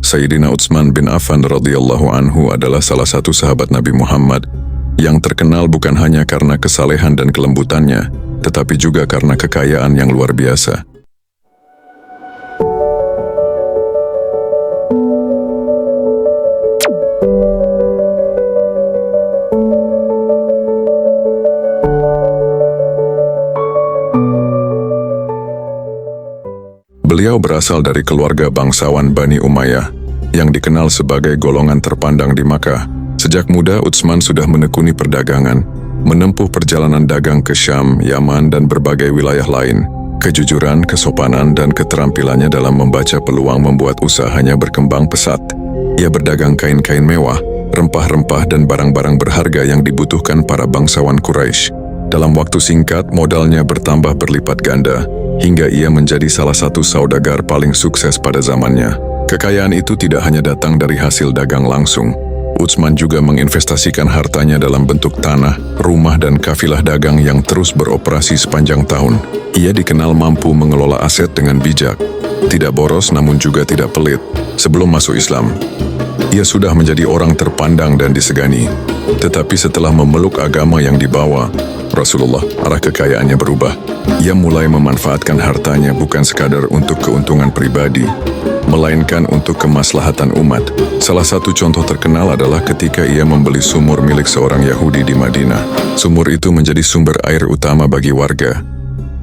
Sayyidina Utsman bin Affan radhiyallahu anhu adalah salah satu sahabat Nabi Muhammad yang terkenal bukan hanya karena kesalehan dan kelembutannya, tetapi juga karena kekayaan yang luar biasa. Beliau berasal dari keluarga bangsawan Bani Umayyah yang dikenal sebagai golongan terpandang di Makkah. Sejak muda, Utsman sudah menekuni perdagangan, menempuh perjalanan dagang ke Syam, Yaman, dan berbagai wilayah lain. Kejujuran, kesopanan, dan keterampilannya dalam membaca peluang membuat usahanya berkembang pesat. Ia berdagang kain-kain mewah, rempah-rempah, dan barang-barang berharga yang dibutuhkan para bangsawan Quraisy. Dalam waktu singkat, modalnya bertambah berlipat ganda, hingga ia menjadi salah satu saudagar paling sukses pada zamannya. Kekayaan itu tidak hanya datang dari hasil dagang langsung. Utsman juga menginvestasikan hartanya dalam bentuk tanah, rumah, dan kafilah dagang yang terus beroperasi sepanjang tahun. Ia dikenal mampu mengelola aset dengan bijak, tidak boros namun juga tidak pelit. Sebelum masuk Islam, ia sudah menjadi orang terpandang dan disegani. Tetapi setelah memeluk agama yang dibawa Rasulullah, arah kekayaannya berubah. Ia mulai memanfaatkan hartanya bukan sekadar untuk keuntungan pribadi, melainkan untuk kemaslahatan umat. Salah satu contoh terkenal adalah ketika ia membeli sumur milik seorang Yahudi di Madinah. Sumur itu menjadi sumber air utama bagi warga.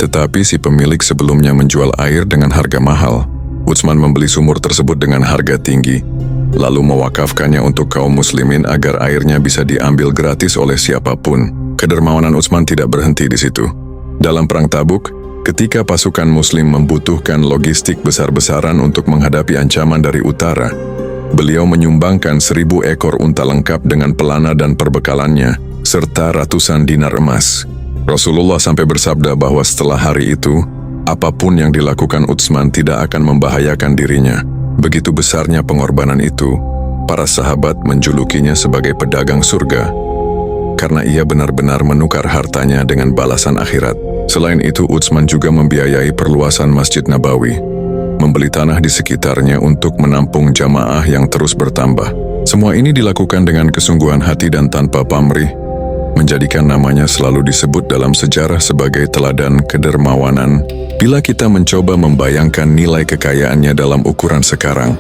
Tetapi si pemilik sebelumnya menjual air dengan harga mahal. Utsman membeli sumur tersebut dengan harga tinggi, lalu mewakafkannya untuk kaum muslimin agar airnya bisa diambil gratis oleh siapapun. Kedermawanan Utsman tidak berhenti di situ. Dalam Perang Tabuk, ketika pasukan muslim membutuhkan logistik besar-besaran untuk menghadapi ancaman dari utara, beliau menyumbangkan 1000 ekor unta lengkap dengan pelana dan perbekalannya, serta ratusan dinar emas. Rasulullah sampai bersabda bahwa setelah hari itu, apapun yang dilakukan Utsman tidak akan membahayakan dirinya. Begitu besarnya pengorbanan itu, para sahabat menjulukinya sebagai pedagang surga, karena ia benar-benar menukar hartanya dengan balasan akhirat. Selain itu, Utsman juga membiayai perluasan Masjid Nabawi, membeli tanah di sekitarnya untuk menampung jamaah yang terus bertambah. Semua ini dilakukan dengan kesungguhan hati dan tanpa pamrih, menjadikan namanya selalu disebut dalam sejarah sebagai teladan kedermawanan. Bila kita mencoba membayangkan nilai kekayaannya dalam ukuran sekarang,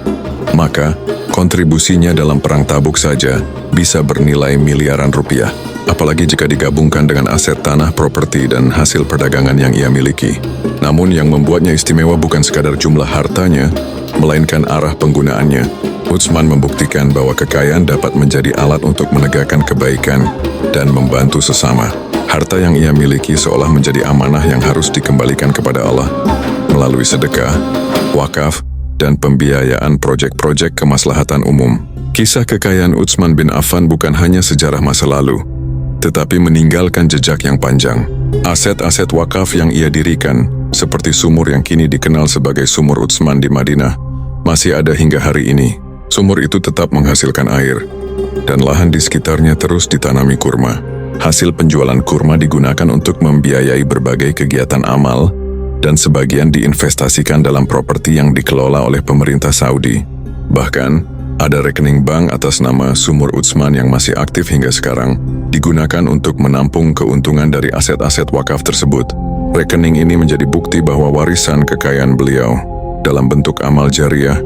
maka kontribusinya dalam Perang Tabuk saja bisa bernilai miliaran rupiah. Apalagi jika digabungkan dengan aset tanah, properti, dan hasil perdagangan yang ia miliki. Namun yang membuatnya istimewa bukan sekadar jumlah hartanya, melainkan arah penggunaannya. Utsman membuktikan bahwa kekayaan dapat menjadi alat untuk menegakkan kebaikan dan membantu sesama. Harta yang ia miliki seolah menjadi amanah yang harus dikembalikan kepada Allah melalui sedekah, wakaf, dan pembiayaan proyek-proyek kemaslahatan umum. Kisah kekayaan Utsman bin Affan bukan hanya sejarah masa lalu, tetapi meninggalkan jejak yang panjang. Aset-aset wakaf yang ia dirikan, seperti sumur yang kini dikenal sebagai Sumur Utsman di Madinah, masih ada hingga hari ini. Sumur itu tetap menghasilkan air, dan lahan di sekitarnya terus ditanami kurma. Hasil penjualan kurma digunakan untuk membiayai berbagai kegiatan amal, dan sebagian diinvestasikan dalam properti yang dikelola oleh pemerintah Saudi. Bahkan, ada rekening bank atas nama Sumur Utsman yang masih aktif hingga sekarang, digunakan untuk menampung keuntungan dari aset-aset wakaf tersebut. Rekening ini menjadi bukti bahwa warisan kekayaan beliau, dalam bentuk amal jariah,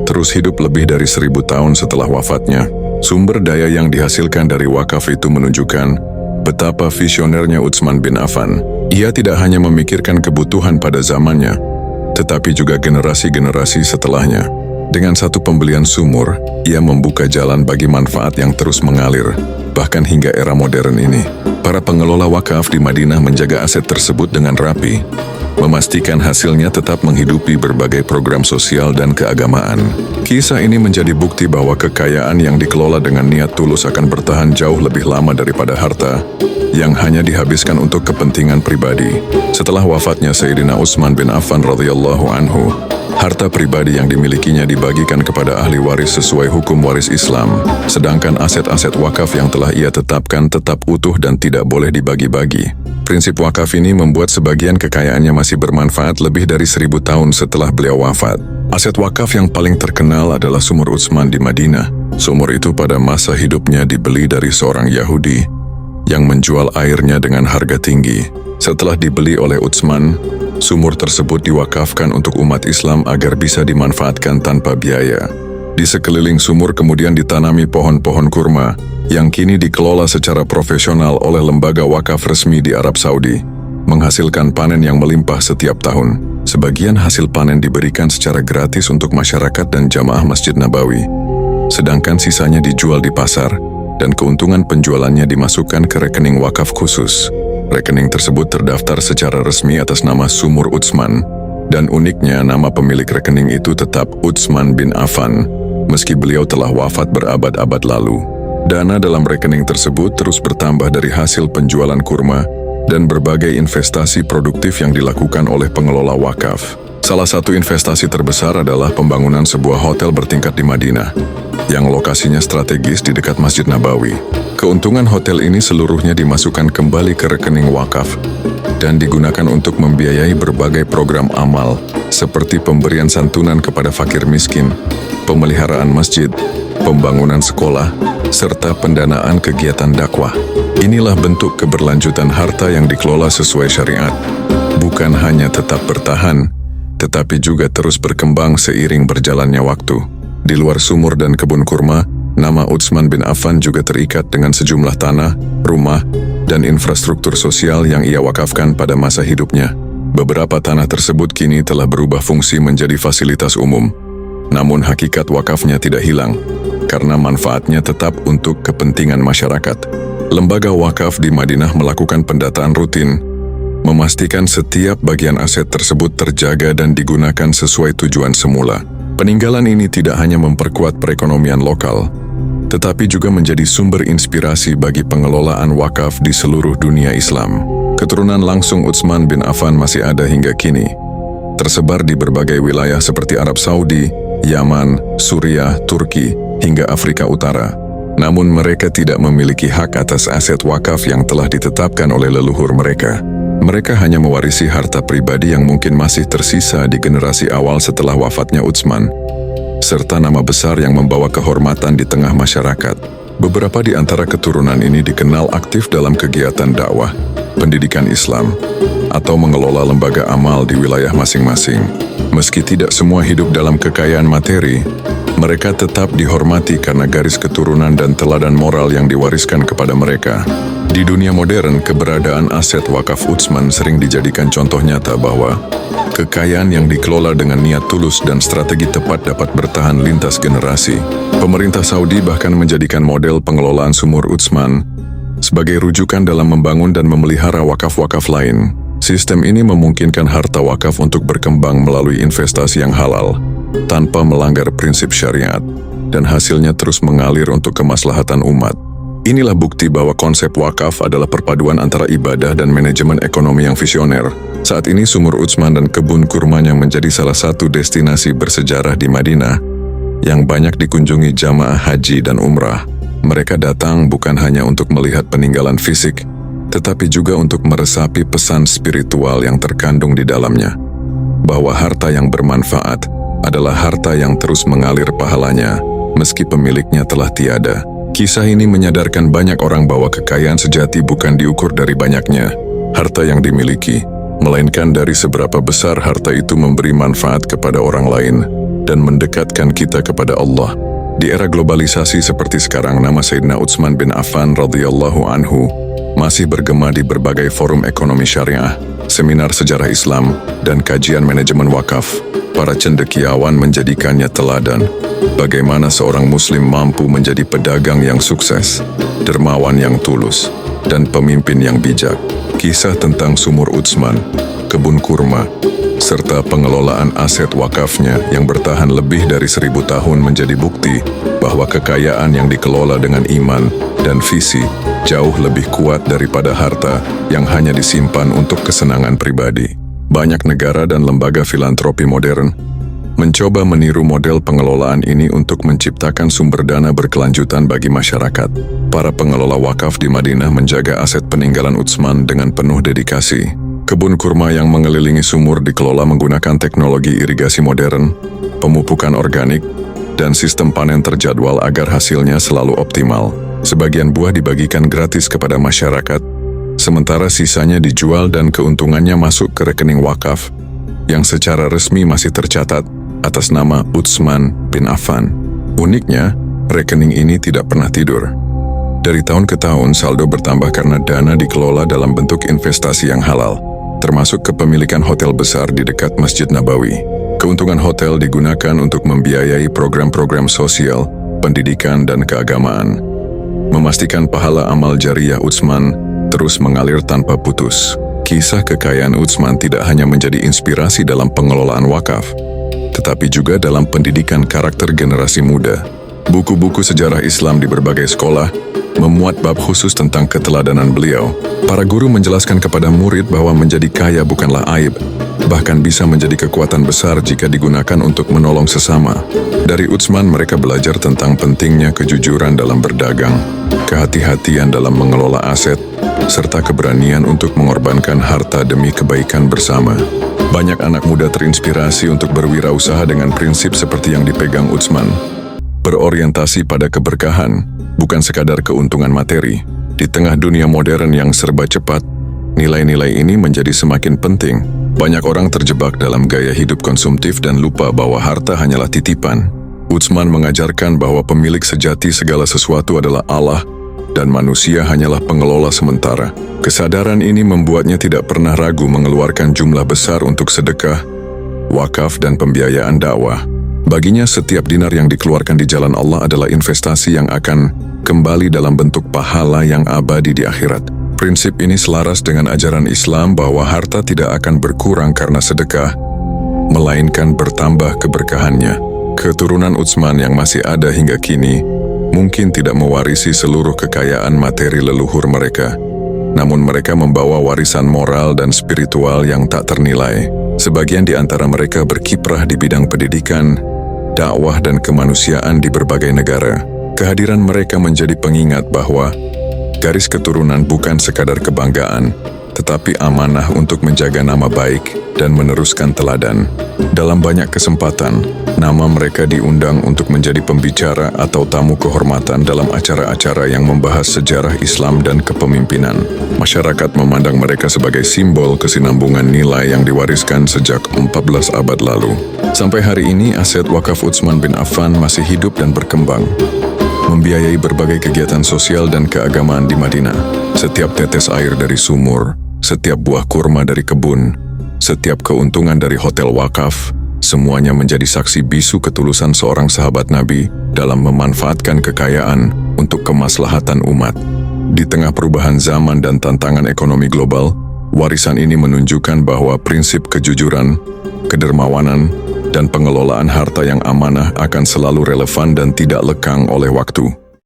terus hidup lebih dari 1000 tahun setelah wafatnya. Sumber daya yang dihasilkan dari wakaf itu menunjukkan betapa visionernya Utsman bin Affan. Ia tidak hanya memikirkan kebutuhan pada zamannya, tetapi juga generasi-generasi setelahnya. Dengan satu pembelian sumur, ia membuka jalan bagi manfaat yang terus mengalir, bahkan hingga era modern ini. Para pengelola wakaf di Madinah menjaga aset tersebut dengan rapi, memastikan hasilnya tetap menghidupi berbagai program sosial dan keagamaan. Kisah ini menjadi bukti bahwa kekayaan yang dikelola dengan niat tulus akan bertahan jauh lebih lama daripada harta yang hanya dihabiskan untuk kepentingan pribadi. Setelah wafatnya Sayyidina Utsman bin Affan radhiyallahu anhu, Harta pribadi yang dimilikinya dibagikan kepada ahli waris sesuai hukum waris Islam, sedangkan aset-aset wakaf yang telah ia tetapkan tetap utuh dan tidak boleh dibagi-bagi. Prinsip wakaf ini membuat sebagian kekayaannya masih bermanfaat lebih dari 1000 tahun setelah beliau wafat. Aset wakaf yang paling terkenal adalah sumur Utsman di Madinah. Sumur itu pada masa hidupnya dibeli dari seorang Yahudi yang menjual airnya dengan harga tinggi. Setelah dibeli oleh Utsman, sumur tersebut diwakafkan untuk umat Islam agar bisa dimanfaatkan tanpa biaya. Di sekeliling sumur kemudian ditanami pohon-pohon kurma yang kini dikelola secara profesional oleh lembaga wakaf resmi di Arab Saudi, menghasilkan panen yang melimpah setiap tahun. Sebagian hasil panen diberikan secara gratis untuk masyarakat dan jamaah Masjid Nabawi, sedangkan sisanya dijual di pasar dan keuntungan penjualannya dimasukkan ke rekening wakaf khusus. Rekening tersebut terdaftar secara resmi atas nama Sumur Utsman, dan uniknya nama pemilik rekening itu tetap Utsman bin Affan, meski beliau telah wafat berabad-abad lalu. Dana dalam rekening tersebut terus bertambah dari hasil penjualan kurma dan berbagai investasi produktif yang dilakukan oleh pengelola wakaf. Salah satu investasi terbesar adalah pembangunan sebuah hotel bertingkat di Madinah, yang lokasinya strategis di dekat Masjid Nabawi. Keuntungan hotel ini seluruhnya dimasukkan kembali ke rekening wakaf dan digunakan untuk membiayai berbagai program amal seperti pemberian santunan kepada fakir miskin, pemeliharaan masjid, pembangunan sekolah, serta pendanaan kegiatan dakwah. Inilah bentuk keberlanjutan harta yang dikelola sesuai syariat. Bukan hanya tetap bertahan, tetapi juga terus berkembang seiring berjalannya waktu. Di luar sumur dan kebun kurma, nama Utsman bin Affan juga terikat dengan sejumlah tanah, rumah, dan infrastruktur sosial yang ia wakafkan pada masa hidupnya. Beberapa tanah tersebut kini telah berubah fungsi menjadi fasilitas umum. Namun hakikat wakafnya tidak hilang, karena manfaatnya tetap untuk kepentingan masyarakat. Lembaga wakaf di Madinah melakukan pendataan rutin, memastikan setiap bagian aset tersebut terjaga dan digunakan sesuai tujuan semula. Peninggalan ini tidak hanya memperkuat perekonomian lokal, tetapi juga menjadi sumber inspirasi bagi pengelolaan wakaf di seluruh dunia Islam. Keturunan langsung Utsman bin Affan masih ada hingga kini, tersebar di berbagai wilayah seperti Arab Saudi, Yaman, Suriah, Turki, hingga Afrika Utara. Namun mereka tidak memiliki hak atas aset wakaf yang telah ditetapkan oleh leluhur mereka. Mereka hanya mewarisi harta pribadi yang mungkin masih tersisa di generasi awal setelah wafatnya Utsman, serta nama besar yang membawa kehormatan di tengah masyarakat. Beberapa di antara keturunan ini dikenal aktif dalam kegiatan dakwah, pendidikan Islam, atau mengelola lembaga amal di wilayah masing-masing. Meski tidak semua hidup dalam kekayaan materi, mereka tetap dihormati karena garis keturunan dan teladan moral yang diwariskan kepada mereka. Di dunia modern, keberadaan aset wakaf Utsman sering dijadikan contoh nyata bahwa kekayaan yang dikelola dengan niat tulus dan strategi tepat dapat bertahan lintas generasi. Pemerintah Saudi bahkan menjadikan model pengelolaan sumur Utsman sebagai rujukan dalam membangun dan memelihara wakaf-wakaf lain. Sistem ini memungkinkan harta wakaf untuk berkembang melalui investasi yang halal, tanpa melanggar prinsip syariat, dan hasilnya terus mengalir untuk kemaslahatan umat. Inilah bukti bahwa konsep wakaf adalah perpaduan antara ibadah dan manajemen ekonomi yang visioner. Saat ini sumur Utsman dan kebun kurmanya menjadi salah satu destinasi bersejarah di Madinah yang banyak dikunjungi jamaah haji dan umrah. Mereka datang bukan hanya untuk melihat peninggalan fisik, tetapi juga untuk meresapi pesan spiritual yang terkandung di dalamnya, bahwa harta yang bermanfaat adalah harta yang terus mengalir pahalanya meski pemiliknya telah tiada. Kisah ini menyadarkan banyak orang bahwa kekayaan sejati bukan diukur dari banyaknya harta yang dimiliki, melainkan dari seberapa besar harta itu memberi manfaat kepada orang lain dan mendekatkan kita kepada Allah. Di era globalisasi seperti sekarang, nama Sayyidina Utsman bin Affan radhiyallahu anhu masih bergema di berbagai forum ekonomi syariah, seminar sejarah Islam, dan kajian manajemen wakaf. Para cendekiawan menjadikannya teladan bagaimana seorang muslim mampu menjadi pedagang yang sukses, dermawan yang tulus, dan pemimpin yang bijak. Kisah tentang sumur Utsman, kebun kurma, serta pengelolaan aset wakafnya yang bertahan lebih dari 1000 tahun menjadi bukti bahwa kekayaan yang dikelola dengan iman dan visi jauh lebih kuat daripada harta yang hanya disimpan untuk kesenangan pribadi. Banyak negara dan lembaga filantropi modern mencoba meniru model pengelolaan ini untuk menciptakan sumber dana berkelanjutan bagi masyarakat. Para pengelola wakaf di Madinah menjaga aset peninggalan Utsman dengan penuh dedikasi. Kebun kurma yang mengelilingi sumur dikelola menggunakan teknologi irigasi modern, pemupukan organik, dan sistem panen terjadwal agar hasilnya selalu optimal. Sebagian buah dibagikan gratis kepada masyarakat, sementara sisanya dijual dan keuntungannya masuk ke rekening wakaf yang secara resmi masih tercatat atas nama Utsman bin Affan. Uniknya, rekening ini tidak pernah tidur. Dari tahun ke tahun, saldo bertambah karena dana dikelola dalam bentuk investasi yang halal, termasuk kepemilikan hotel besar di dekat Masjid Nabawi. Keuntungan hotel digunakan untuk membiayai program-program sosial, pendidikan, dan keagamaan, memastikan pahala amal jariah Utsman terus mengalir tanpa putus. Kisah kekayaan Utsman tidak hanya menjadi inspirasi dalam pengelolaan wakaf, tetapi juga dalam pendidikan karakter generasi muda. Buku-buku sejarah Islam di berbagai sekolah memuat bab khusus tentang keteladanan beliau. Para guru menjelaskan kepada murid bahwa menjadi kaya bukanlah aib, bahkan bisa menjadi kekuatan besar jika digunakan untuk menolong sesama. Dari Utsman mereka belajar tentang pentingnya kejujuran dalam berdagang, kehati-hatian dalam mengelola aset, serta keberanian untuk mengorbankan harta demi kebaikan bersama. Banyak anak muda terinspirasi untuk berwirausaha dengan prinsip seperti yang dipegang Utsman. Berorientasi pada keberkahan, bukan sekadar keuntungan materi. Di tengah dunia modern yang serba cepat, nilai-nilai ini menjadi semakin penting. Banyak orang terjebak dalam gaya hidup konsumtif dan lupa bahwa harta hanyalah titipan. Utsman mengajarkan bahwa pemilik sejati segala sesuatu adalah Allah, dan manusia hanyalah pengelola sementara. Kesadaran ini membuatnya tidak pernah ragu mengeluarkan jumlah besar untuk sedekah, wakaf, dan pembiayaan dakwah. Baginya setiap dinar yang dikeluarkan di jalan Allah adalah investasi yang akan kembali dalam bentuk pahala yang abadi di akhirat. Prinsip ini selaras dengan ajaran Islam bahwa harta tidak akan berkurang karena sedekah, melainkan bertambah keberkahannya. Keturunan Utsman yang masih ada hingga kini mungkin tidak mewarisi seluruh kekayaan materi leluhur mereka, namun mereka membawa warisan moral dan spiritual yang tak ternilai. Sebagian di antara mereka berkiprah di bidang pendidikan, dakwah, dan kemanusiaan di berbagai negara. Kehadiran mereka menjadi pengingat bahwa garis keturunan bukan sekadar kebanggaan, tetapi amanah untuk menjaga nama baik dan meneruskan teladan. Dalam banyak kesempatan, nama mereka diundang untuk menjadi pembicara atau tamu kehormatan dalam acara-acara yang membahas sejarah Islam dan kepemimpinan. Masyarakat memandang mereka sebagai simbol kesinambungan nilai yang diwariskan sejak 14 abad lalu. Sampai hari ini, aset wakaf Utsman bin Affan masih hidup dan berkembang, membiayai berbagai kegiatan sosial dan keagamaan di Madinah. Setiap tetes air dari sumur, setiap buah kurma dari kebun, setiap keuntungan dari hotel wakaf, semuanya menjadi saksi bisu ketulusan seorang sahabat Nabi dalam memanfaatkan kekayaan untuk kemaslahatan umat. Di tengah perubahan zaman dan tantangan ekonomi global, warisan ini menunjukkan bahwa prinsip kejujuran, kedermawanan, dan pengelolaan harta yang amanah akan selalu relevan dan tidak lekang oleh waktu.